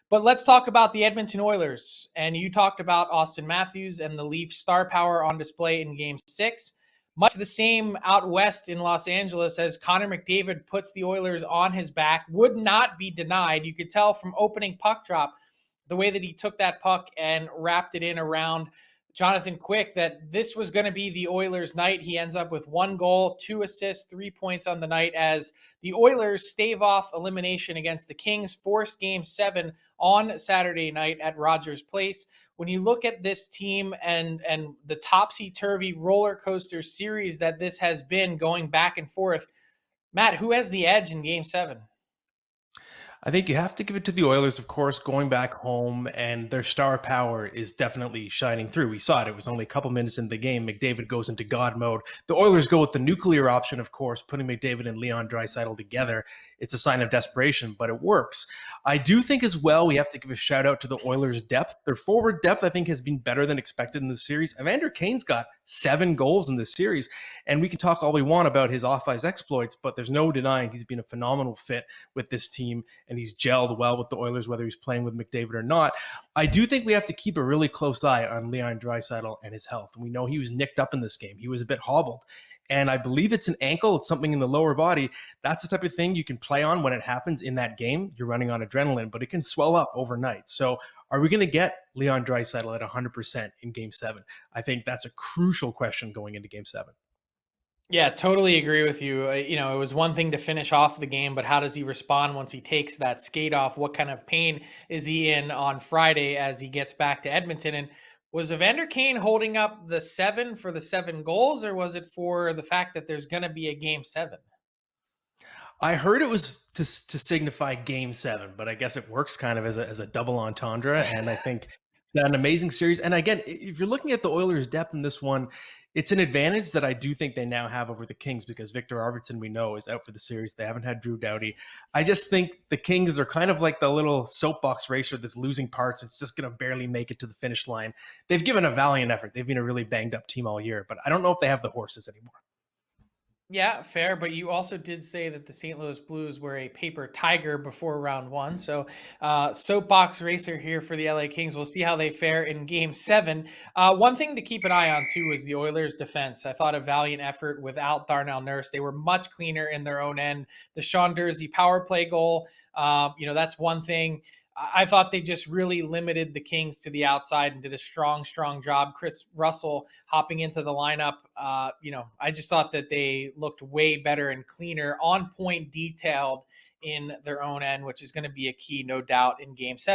But let's talk about the Edmonton Oilers. And you talked about Austin Matthews and the Leafs star power on display in Game 6. Much the same out west in Los Angeles as Connor McDavid puts the Oilers on his back, would not be denied. You could tell from opening puck drop, the way that he took that puck and wrapped it in around Jonathan Quick, that this was going to be the Oilers' night. He ends up with 1 goal, 2 assists, 3 points on the night as the Oilers stave off elimination against the Kings, force Game 7 on Saturday night at Rogers Place. When you look at this team and the topsy-turvy roller coaster series that this has been going back and forth, Matt, who has the edge in Game 7? I think you have to give it to the Oilers, of course, going back home, and their star power is definitely shining through. We saw it. It was only a couple minutes into the game. McDavid goes into God mode. The Oilers go with the nuclear option, of course, putting McDavid and Leon Draisaitl together. It's a sign of desperation, but it works. I do think as well we have to give a shout out to the Oilers' depth. Their forward depth, I think, has been better than expected in the series. Evander Kane's got 7 goals in this series, and we can talk all we want about his off-ice exploits, but there's no denying he's been a phenomenal fit with this team, and he's gelled well with the Oilers, whether he's playing with McDavid or not. I do think we have to keep a really close eye on Leon Draisaitl and his health. We know he was nicked up in this game. He was a bit hobbled. And I believe it's an ankle. It's something in the lower body. That's the type of thing you can play on when it happens in that game. You're running on adrenaline, but it can swell up overnight. So are we going to get Leon Draisaitl at 100% in Game 7? I think that's a crucial question going into Game 7. Yeah, totally agree with you. It was one thing to finish off the game, but how does he respond once he takes that skate off? What kind of pain is he in on Friday as he gets back to Edmonton? And was Evander Kane holding up the 7 for the 7 goals, or was it for the fact that there's going to be a Game 7? I heard it was to signify Game 7, but I guess it works kind of as a double entendre, and I think it's an amazing series. And again, if you're looking at the Oilers' depth in this one, it's an advantage that I do think they now have over the Kings because Victor Arvidsson, we know, is out for the series. They haven't had Drew Doughty. I just think the Kings are kind of like the little soapbox racer that's losing parts. It's just going to barely make it to the finish line. They've given a valiant effort. They've been a really banged up team all year, but I don't know if they have the horses anymore. Yeah, fair. But you also did say that the St. Louis Blues were a paper tiger before round 1. So soapbox racer here for the LA Kings. We'll see how they fare in Game 7. One thing to keep an eye on, too, is the Oilers' defense. I thought a valiant effort without Darnell Nurse. They were much cleaner in their own end. The Sean Durzi power play goal, that's one thing. I thought they just really limited the Kings to the outside and did a strong job. Chris Russell hopping into the lineup. I just thought that they looked way better and cleaner, on point, detailed in their own end, which is going to be a key, no doubt, in Game 7.